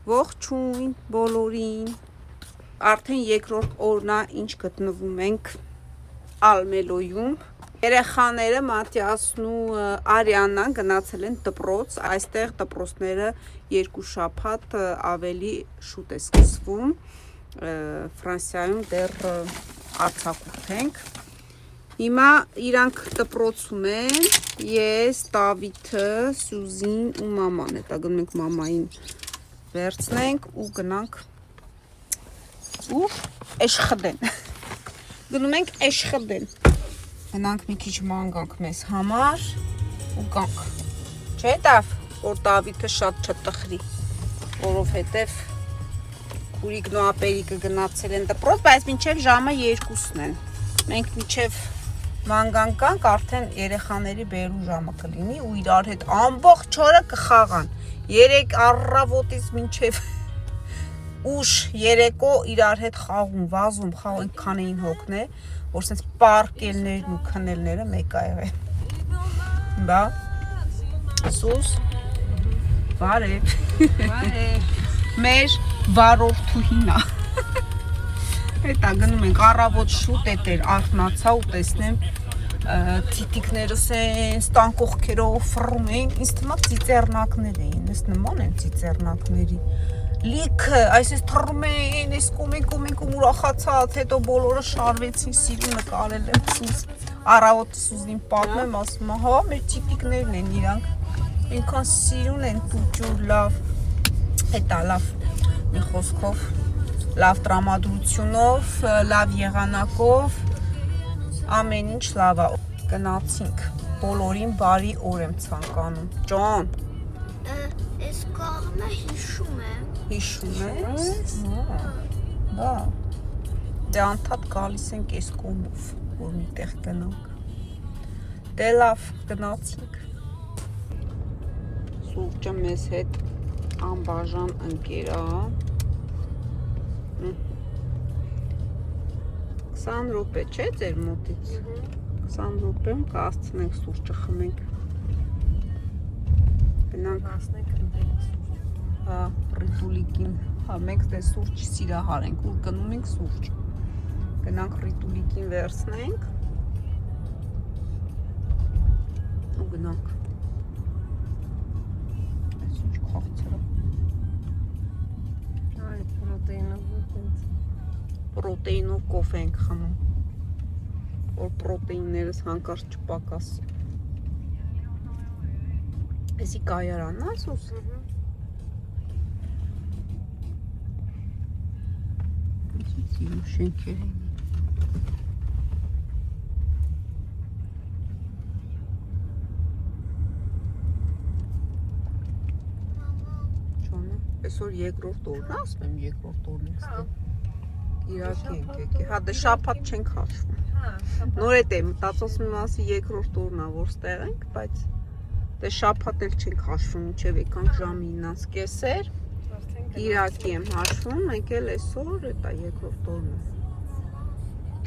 Ողջույն բոլորին։ Արդեն երկրորդ օրն է, ինչ գտնվում ենք Ալմելոյում։ Երեխաները Մատիասն ու Արիաննան գնացել են դպրոց։ Այստեղ դպրոցները 2 շաբաթ ավելի շուտ է սկսվում։ Ֆրանսիայում դեռ արձակուրդ ենք։ Հիմա իրանք դպրոցում են, ես, Դավիթը, Սյուզին ու մաման։ Հետա գնում ենք մամային վերցնենք ու գնանք ու Էշխդեն։ Գնում ենք Էշխդեն։ Գնանք մի քիչ ման գանք մեզ համար ու գանք։ Չէ՞ Դավ, որ Դավիթը շատ չտխրի, որովհետև քուրիկն ու ապերիկը գնացել են դպրոց, բայց մինչև ժամը 2-ն են։ Մենք մինչև ման գանք, արդեն երեխաների բերու ժամը կլինի ու իրար հետ ամբողջ օրը կխաղան։ 3 առավոտից մինչև ուշ երեկո իրար հետ խաղում, վազում, խաղում, այնքան էին հոգնե, որ սենց պարկելներն ու քնելները մեկ ա եղել։ Բա Սուս բարև։ Բարև։ Մեր վարորդուհին ա։ Հետա գնում ենք առավոտ շուտ էր արթնացա ու տեսնեմ թիթիկներս են ստանկողքերով ֆռում էին, ինձ թվում է ծիծեռնակներ էին, ես նման են ծիծեռնակների։ Լիքը, այսպես թռում էին, այս կոմենք ու ուրախացած, հետո բոլորը շարվեցին, սիրուն նկարել եմ Սուզ։ Առավոտը Սուզին պատմեմ, ասում է, հա, մեր թիթիկներն են իրանք։ Այնքան սիրուն են, տուճուր, լավ։ Հետա լավ, մի խոսքով, լավ տրամադրությունով, լավ եղանակով, ամեն ինչ լավ է։ Գնացինք, բոլորին բարի օր եմ ցանկանում։ Ջան։ Այս կողմը հիշում եմ։ Հիշում ես։ Բա։ Դե անդադ գալիս ենք այս կողմով, որ մի տեղ գնանք։ Դե լավ, գնացինք։ Սուրճը մեզ հետ անբաժան ընկեր է։ 20 րոպե չէ ձեր մոտից։ 20 րոպեում կհասցնենք սուրճը խմենք։ Գնանք հասնենք ընտրենք սուրճ։ Հա, Ռիտուլիկին։ Հա, մենք դե սուրճ սիրահար ենք, ուր գնում ենք սուրճ։ Գնանք Ռիտուլիկին վերցնենք։ Ու գնանք։ Այս ինչ քաղցր է։ Այ պրոտեինով տենց։ Պրոտեինով կոֆե ենք խմում, որ պրոտեիններս հանկարծ չպակասի։ Էսի կայարանն է Սուս։ Սիրում շենքեր են։ Ջանը, այսօր երկրորդ օրն է, ասում եմ երկրորդ օրն ենք ստե։ Իրաքի ենք եկել, հա դե շաբաթ չենք հաշվում։ Նոր էտ է մտածում եմ ասի երկրորդ օրն է, որ ստեղ ենք, բայց դե շաբաթ էլ չենք հաշվում, մինչև եկանք ժամը 9:30, Իրաքի եմ հաշվում, մենք էլ այսօր էտա երկրորդ օրն է։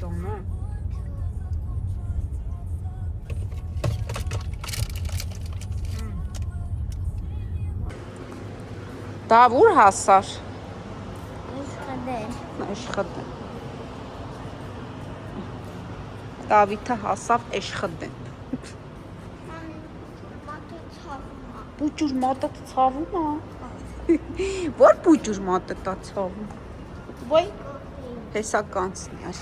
Ջանա։ Դա ուր հասար։ Էշխդեն։ Դավիթը հասավ Էշխդեն։ Պուճուր մատը ցավում է։ Որ պուճուր մատը տա ցավում։ Ոյ հեսա կանցնի այլ։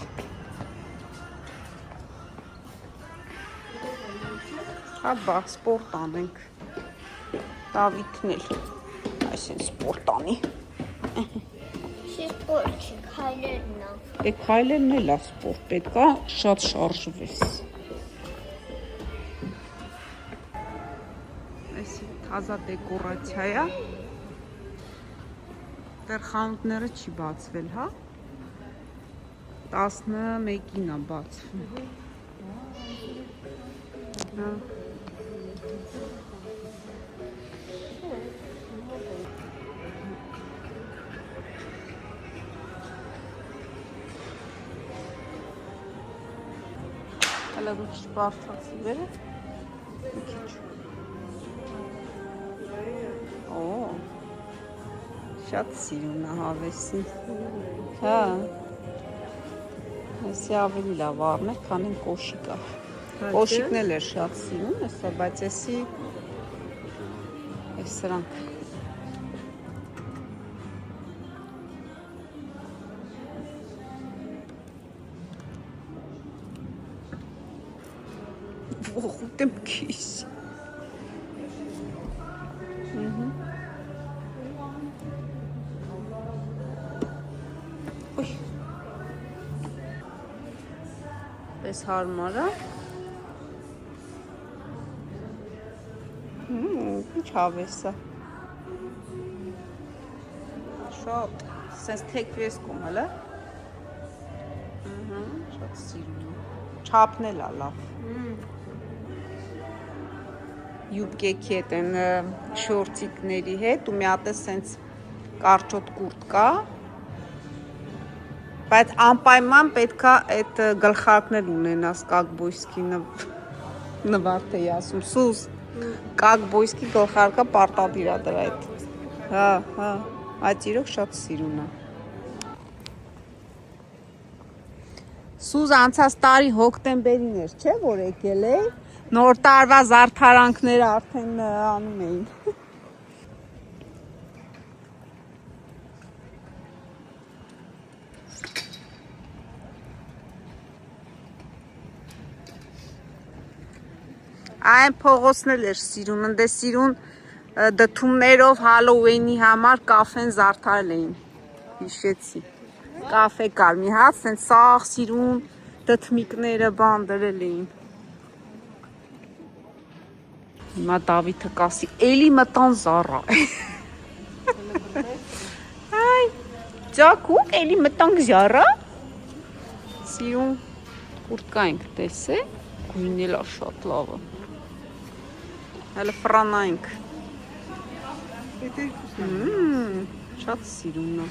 Հա բա սպորտ անենք։ Դավիթն էլ այսին սպորտ անի։ Սպորտ չի, քայլերն է։ Դե քայլերն էլ է սպորտ, պետք է շատ շարժվես։ Այսի թազա դեկորացիա է։ Դեռ խանութները չի բացվել, հա։ 11-ին է բացվում։ Հա։ Հələ bu քիչ բարդացի վերը։ Մի քիչ։ Օ։ Շատ սիրուն է հավեսին։ Հա։ Այսի ավելի լավ առներ, քան են կոշիկը։ Կոշիկն էլ էր շատ սիրուն, հեսա, բայց էսի այս սրանք։ Ուտեմ քիս։ Ոյ։ Պես հարմար է։ Ինչ հավես է։ Շատ, սենց թեքվես կոմ հլը։ Շատ սիրուն է։ Չապն էլ է լավ։ Յուբկեքի հետ են շորցիկների հետ ու մի հատ է սենց կարճոտ կուրտ կա, բայց անպայման պետքա այդ գլխարկն էլ ունենաս կակբոյսկի նվարդ էի ասում, սուս կակբոյսկի գլխարկը պարտադիր է դրա այդ, հա, այդ իրոք շատ սիրուն է։ Սուզ անցած տարի հոկտեմբերին էր, չէ, որ եկել է, նոր տարվա զարդարանքները արդեն անում էին։ Այն փողոցն էլ էր սիրուն, ընդ է սիրուն դդումներով Հալոուինի համար կաֆեն զարդարել էին, հիշեցի, կաֆե կար մի հատ, սենց սաղ սիրուն դդմիկները բան դրել էին։ Հիմա Դավիթը կասի, էլի մտան Զառա։ Այ, ճակու, էլի մտանք Զառա։ Սիրուն կուրտկա ենք տեսե, գույնն էլ է շատ լավը։ Հələ ֆրանայինք։ Շատ սիրուն է։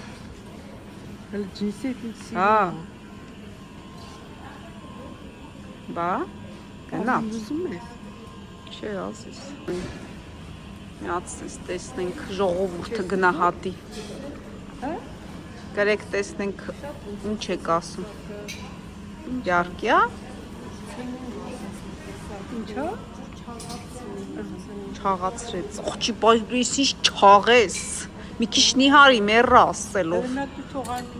Հələ ջինսի սիրուն։ Հա։ Բա, գնաց։ Ուզում ես։ Չէ, ասես։ Մի հատ տեսնենք ժողովուրդը գնահատի։ Գրեք տեսնենք ինչ եք ասում։ Իհարկե։ Ինչա։ Չաղացրեց։ Ողջի, բայց ինչ չաղես։ Մի քիչ նիհարի մեռա ասելով։ Նա դու թողանք։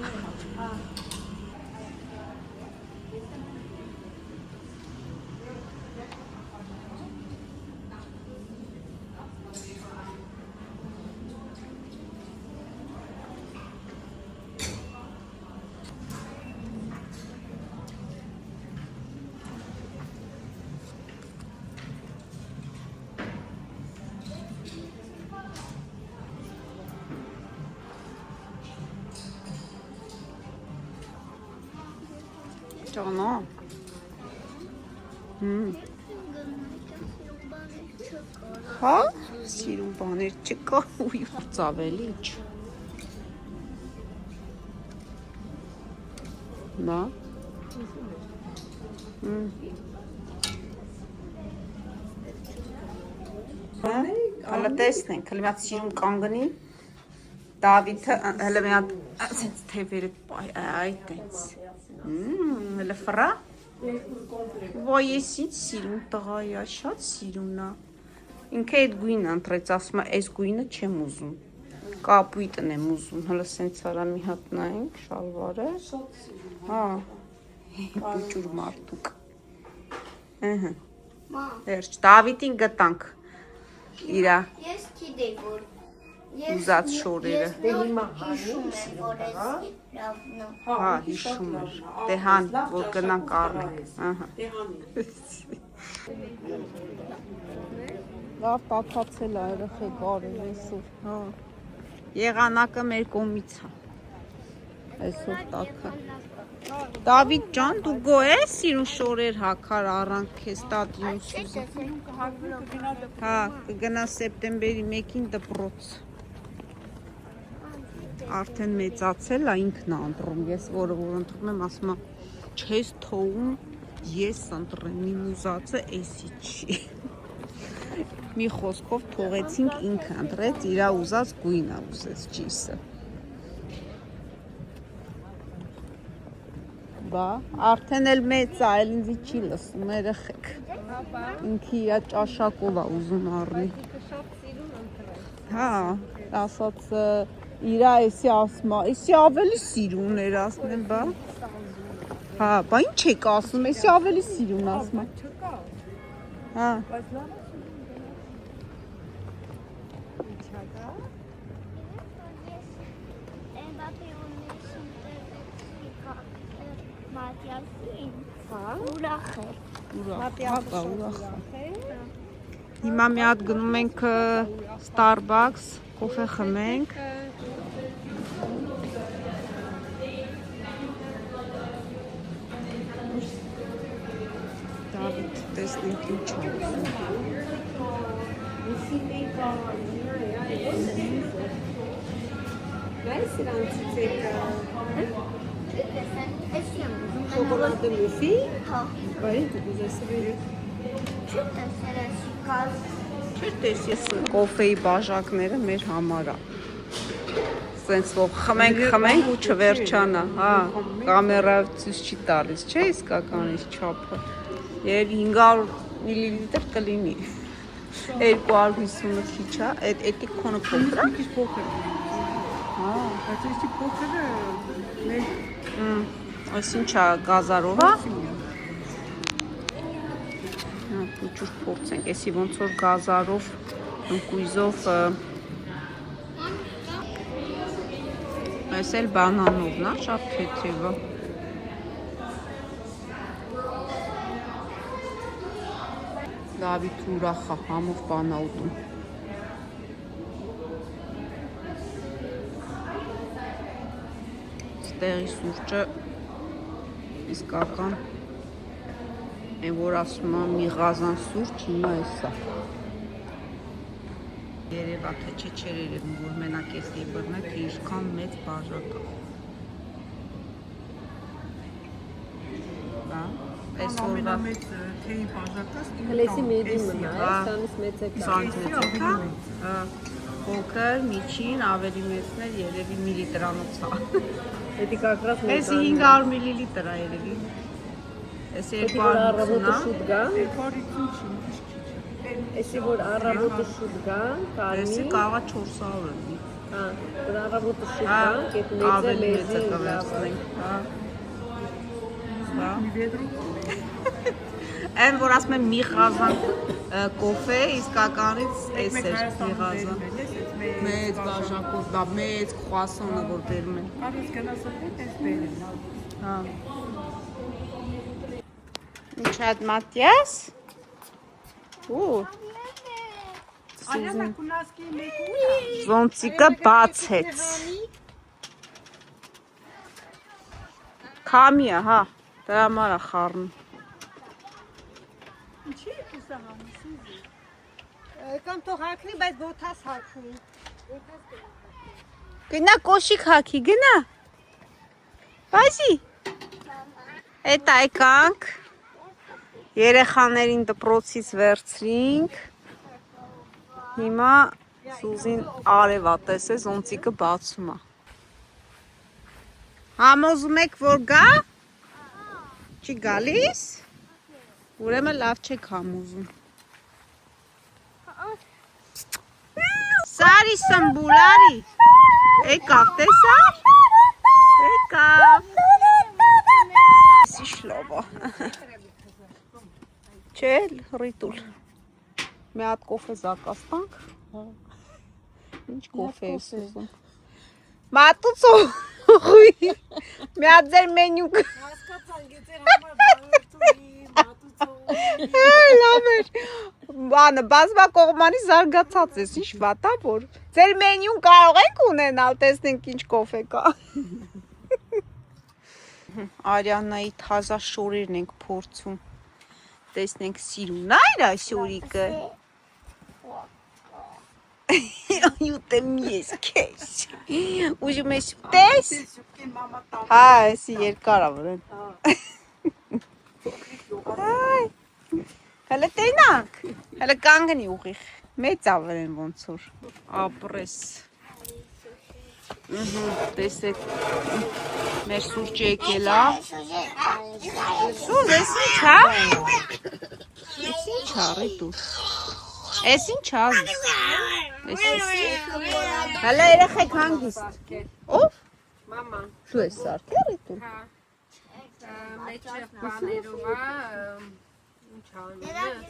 Ճանա։ Հա, սիրուն բաներ չկա ու յուղց ավելի ինչ։ Նա։ Հələ տեսնենք, հələ մի հատ սիրուն կանգնի։ Դավիթը հələ մի հատ ասենց թևերը այ տենց։ Հələ ֆրա։ Ոյ ես ինչ սիրուն տղա է, շատ սիրուն է։ Ինքը այդ գույնը ընտրեց, ասում է, այս գույնը չեմ ուզում։ Կապույտն եմ ուզում, հələ սենց արա մի հատ նայենք, շալվարը։ Հա։ Պուճուր մարդուկ։ Ըհը։ Վերջ, Դավիթին գտանք։ Իրա։ Ես գիտեի, որ ուզած շորերը։ Դե հիմա հիշում եմ, որ ես լավն է։ Հա, հիշում էր։ Դե հան, որ գնանք առնենք։ Ահա։ Լավ տաքացել է երեխեք արել այսօր, հա։ Եղանակը մեր կողմից է։ Այսօր տաքը։ Դավիթ ջան, դու գո ես սիրուն շորեր հագար առանք քեզ ստադիոն Սուզը։ Հա, կգնա սեպտեմբերի 1-ին դպրոց։ Արդեն մեծացել է, ինքն է ընտրում, ես որը որ ընտրում եմ, ասում եմ, չես թողում, ես ընտրեմ, իմ ուզածը էսի չի։ Մի խոսքով թողեցինք ինքը ընտրեց իր ուզած գույնը ուզեց ճիսը։ Բա, արդեն էլ մեծ է, էլ ինձի չի լսում, երեխեք։ Ինքի իր ճաշակով է ուզում առնի։ Հա, ասած իր էսի ասմա, էսի ավելի սիրուն էր ասնեմ, բա։ Հա, բա ինչ եք ասում, էսի ավելի սիրուն ասմա։ Հա։ Ուրախ է։ Ուրախ։ Հիմա մի հատ գնում ենք Starbucks, կոֆե խմենք։ Դավիթ, տեսնենք ինչ է Շոկոլադե մուսի։ Հա։ Բարի դուք ասել Չէ՞ տեսես կոֆեի բաժակները մեր համար է։ Սենց որ խմենք ու չվերջանա, հա, կամերայով ցույց չի տալիս, չէ՞ իսկականից չափը։ Եվ 500 մլ կլինի։ 250-ը քիչ է, էդի քոնը փոքր է։ Քիչ փոքր։ Հա, Բայց էսի փոքրը մեր այսինչա գազարով է։ Ուջուր փորձենք, էսի ոնց որ գազարով, ընկույզով, այս էլ բանանովն է, շատ թեթև է։ Դավիթ ուրախ է, համով բան է ուտում։ Ստեղի սուրճը իսկական Այն որ ասում եմ մի ղազան սուրճ, հիմա էսա։ Երևա թե չէ չեր երևում, որ մենակ էսի բռնեք, թե ինչքան մեծ բաժակ է։ Բա, այս օրվա մեծ թեյի բաժակը Հլեսի մեդիմն է, սանից մեծ է կա։ սանց մեծ է, փոքր, միջին, ավելի մեծն է, երևի միլիտրանոց է։ Էդի կակրած մեծ Էսի 500 միլիլիտր է երևի։ Էսի 250 առավոտը շուտ գա, 250 էսի որ առավոտը շուտ գա, Էսի կարմի, կարողա 400 լինի։ հա, որ առավոտը շուտ Հա, գա, կետ մեծը ավելի մեծը լեզի կվերցնենք, հա։ մի վեդրո Այն որ ասում եմ մի ղազան կոֆե, իսկականից էս էր մի ղազան։ Մեծ բաժակով, դա մեծ քրուասանը որ բերում են։ Կարոս գնաս այդպես բերեմ։ Հա։ Ինչ այդ Մատիաս։ Ու Անյանը կունասկի մեկու։ Զոնցիկը բացեց։ Քամիա, հա, դա համար է խառնում։ Ինչի՞ կուսա համիսի։ Կամ թող հակնի, բայց ոտաս հակնի։ Գնա կոշիկ հակի, գնա։ Բայսի։ Էտ այկանք։ Երեխաներին դպրոցից վերցրինք։ Հիմա Սուզին արևա տեսես, ոնցիկը բացում է։ Համոզում եք, որ գա։ Չի գալիս։ Ուրեմն լավ չեք համոզում։ Սարի սմբուլարի։ Եկավ, տեսա։ Եկավ։ Սիշլովա։ Չէ, ռիտուլ։ Մի հատ կոֆե զակաս տանք։ Ինչ կոֆե ես ուզում։ Մատուցո։ Մի հատ ձեր մենյու։ Հասկացան, գեցեր համար բանորդունի, մատուցողի։ Լավ էր։ Բանը բազմա կողմանի զարգացած ես, ինչ վատա որ։ Ձեր մենյուն կարող ենք ունենալ, տեսնենք ինչ կոֆե կա։ Արիանայի թազա շորերն ենք փորձում։ Տեսնենք սիրուն այր այս օրիկը։ Յուտեմ ես քեզ։ Ուժում ես տես։ Հա, էսի երկար է վրան։ Հələ տենանք։ Հələ կանգնի ուղիղ։ Մեծ ավերեն ոնց որ ապրես։ Տեսեք մեր սուրճը եկել է։ Սուզ, էս ինչ է։ Էս ինչ է, Ռիտուլ։ Էս ինչ է։ Հələ երեխեք հանգիստ։ Ո՞վ։ Մաման։ Դու ես սարքել Ռիտուլ։ Հա։ Մեջը բաներով է, ինչ անում։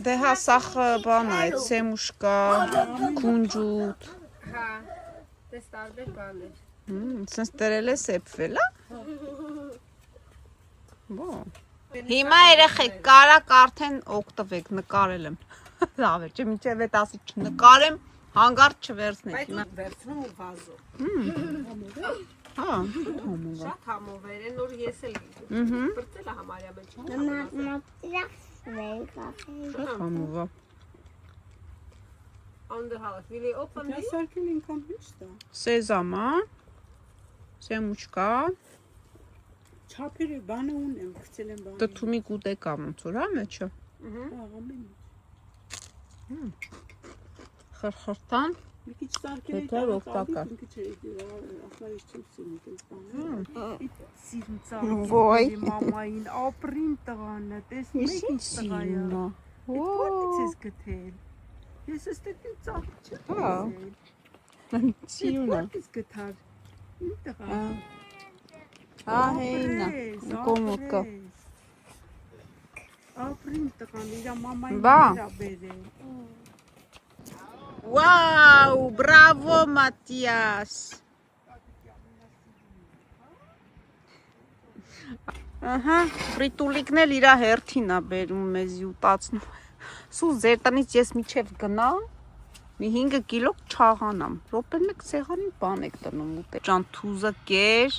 Դե հա սախ բան է, սեմուշկա, քունջուտ։ Հա։ Դες տարբեր բաներ։ Սենց դրել է սեպվել, հա։ Բո։ Հիմա երեխեք կարակ արդեն օգտվեք, նկարել եմ։ Լավ է, չէ, մինչև այդ ասի չնկարեմ, հանգարտ չվերցնեք։ Հիմա Վերցնում ու վազում։ հա, համով։ Շատ համովեր են, որ ես էլ բրծել է համարյա մեջ։ Համով։ Under house. Will you open this? Սարքին ինքան հիշտ է։ Սեզամա, սեմուչկա, Չափերը բանը ունեմ, գցել եմ բանը։ դթումի կուտեկա ոնց որ հա մեջը։ Ամեն ինչ։ Խրխրտան։ Մի քիչ սարքել Դա օգտակար։ Մի քիչ ասա ես չեմ սիրում այս բանը։ Սիրուն Ոյ։ ծաղիկ մամային ապրին տղանը, տեսնի ինչ տղա է։ Որտե՞ց ես գտել։ Ես էստեղ ծաղիկ չեմ Հա։ տեսել։ Սիրուն է։ Որտե՞ց գտար։ Ինչ տղա։ Հա, հեյնա։ Կոմոդկա։ Ապրին տղան, իր մամային Բա։ իրա բերել։ Վաու, բրավո Մատիաս։ Ահա, Ռիտուլիկն էլ իր հերթին է բերում մեզի ուտացնում։ Սուզ ձեր տնից ես միջև գնամ, մի 5 կիլո չաղանամ։ Րոպեն մեկ սեղանին բան եք տրնում ուտել։ Ջան թուզը կեր,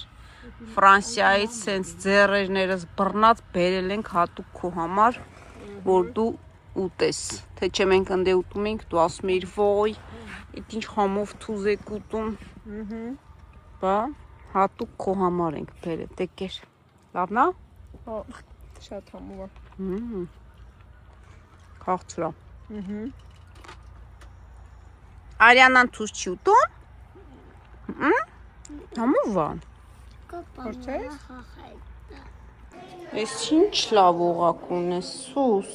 Ֆրանսիայից սենց ձեռերներս բռնած բերել ենք հատուկ քո համար, որ դու ուտես, թե չէ մենք ընդե ուտում ենք, դու ասում էիր ոյ, այդ ինչ համով թուզ եք ուտում, բա, հատուկ քո համար ենք բերել, դե կեր, լավն է? Շատ համով է։ Քաղցրա։ Արյանան թուզ չի ուտում? Համով է։ Ես ինչ լավ օղակ ունես, Սուս։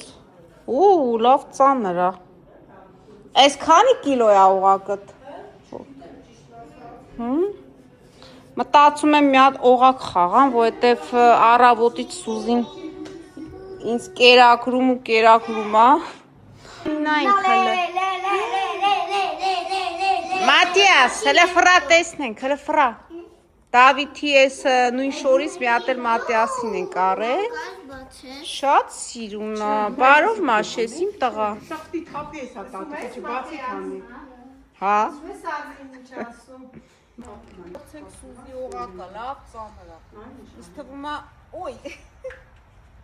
Ու լավ ծանր է։ Այս քանի կիլո է օղակդ։ Մտածում եմ մի հատ օղակ խաղամ, որովհետև առավոտից Սուզին ինձ կերակրում ու կերակրում է։ Նա ինքը Մատիաս, հələ ֆրա տեսնենք, հələ ֆրա։ Դավիթի ես նույն շորից մի հատ էլ Մատիասին ենք արել։ Շատ սիրուն է, բարով մաշես իմ տղա։ Սախտի թափի ես հա տատը, չէ բացի քանի։ Հա։ Ցեք սուզի օղակը, լավ ծանր է։ Ինձ թվում է, օй։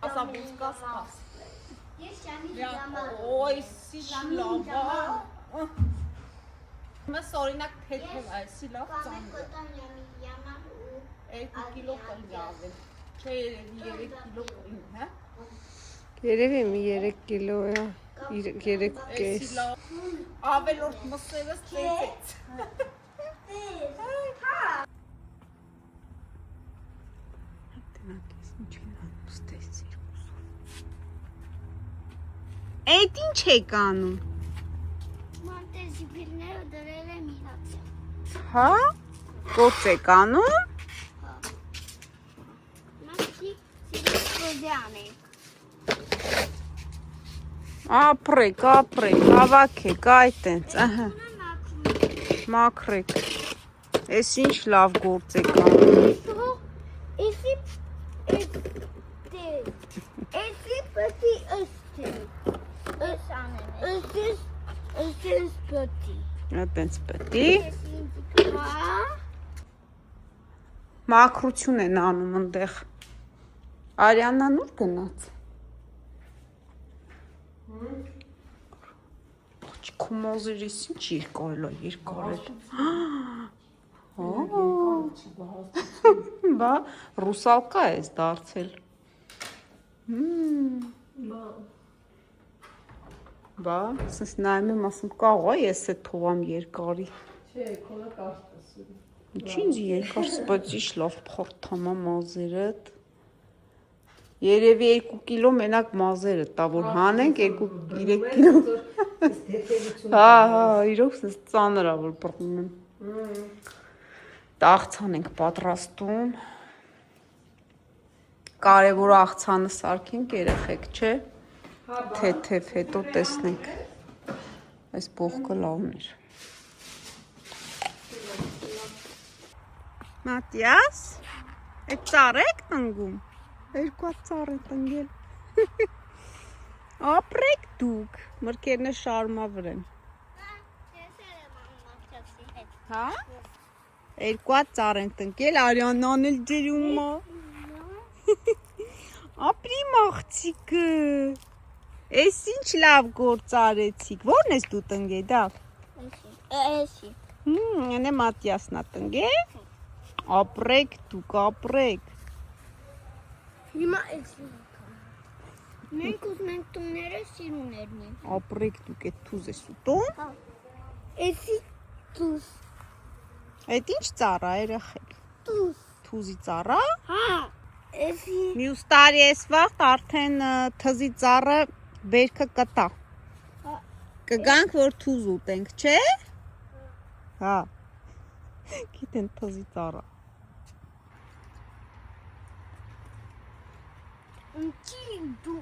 Ասա բուսկաս կաս։ Օй, սիչ լավ է։ Մս օրինակ թեթև է, սի լավ ծանր է։ 2 կիլո կլյավել։ Չէ, 3 կիլո կին, հա։ Երևի մի 3 կիլո է, 3 կես։ Ավելորդ մսերս ծեծեց։ Այդ ինչ եք անում։ Մոնտեզիբիլները դրել եմ իրաց։ Հա։ Գործ եք անում։ Ապրեք, հավաքեք, այտենց, ահա, մաքրեք, ես ինչ լավ գործ եք անում։ Էսի պտի ըստի, ըստիս պտի։ Այտենց պետի։ Մաքրություն են անում ընդեղ։ Արյանան ուր գնաց։ Քոմոզերիս ինչ երկարել է, երկարել։ Բա, ռուսալկա ես դարձել։ Բա, ասես նայում եմ, ասում կարող է ես է թողամ երկարի։ Չէ, քոնը կարծես։ Ինչի ինձ երկար սպացիչ լավ փորթամա մազերդ։ Երևի 2 կիլո մենակ մազերը, տա որ հանենք 2-3 կիլո։ Հա, իրոք սենց ծանր ա որ բռնում եմ։ Աղցան ենք պատրաստում։ Կարևոր աղցանը սարքենք երեխեք, չէ։ Թեթև հետո տեսնենք։ Այս բողկը լավն էր։ Մատիաս, այդ ծառ եք տնգում։ Երկու ծառ է տնգել։ Ապրեք դուք, մրկերնը շարմավր են։ Հա։ Երկու ծառ են տնկել, Արյանան էլ ջրում է։ Ապրի մաղցիկը։ Էս ինչ լավ գործ արեցիք։ Ո՞րն ես դու տնգել, դավ։ Էսի։ Այնե Մատիասն է տնգել։ Ապրեք դուք, ապրեք։ Հիմա էսի։ Մենք ուզում տունները սիրուներ մենք։ Ապրեք դուք, այդ թուզ ես ուտում։ Էսի տուս։ Այդ ինչ ծառ է, երեխեք։ Տուս։ Թուզի ծառ է։ Հա։ Էսի։ Մյուս տարի այս վաղտ արդեն թզի ծառը բերքը կտա։ Կգանք, որ թուզ ուտենք, չէ։ Հա։ Գիտեն թզի ծառը։ Ինչի դու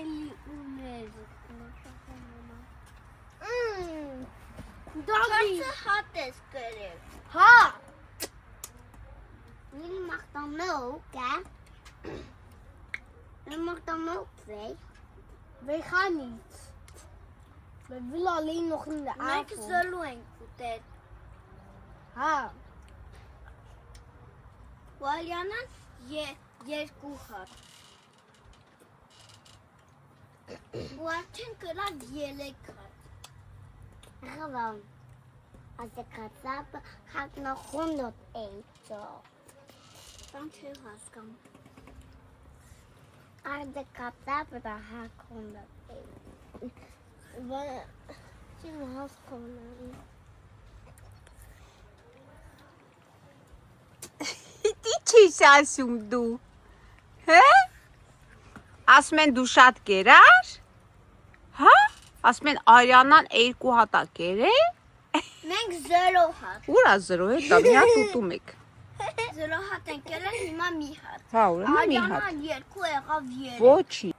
էլի ուներ։ Դավիթ հատ ես կերել։ Հա։ Նույն մախտամոք է։ Նույն մախտամոք է։ Վեխանից։ Վիլալին նոխին է։ Մենք զլու ենք ուտել։ Հա։ Վալյանան երկու հատ։ Ու արդեն կրակ 3 հատ։ Ղավամ։ Ասե կացապը հակնախոնդոտ էի ծո։ Բան չէ հասկամ։ Արդե կացապը դա հակնախոնդոտ էի։ Բան չեմ հասկանում։ Ինչ ես ասում դու։ Հե։ Ասում են դու շատ կերար։ Հա։ Ասում են Արյանան 2 հատ է կերել։ Մենք 0 հատ։ Ուր է 0 հետ, դա մի հատ ուտում եք։ 0 հատ ենք կերել, հիմա մի հատ։ Հա, ուրեմն մի հատ։ Արյանան 2 եղավ 3։ Ոչի։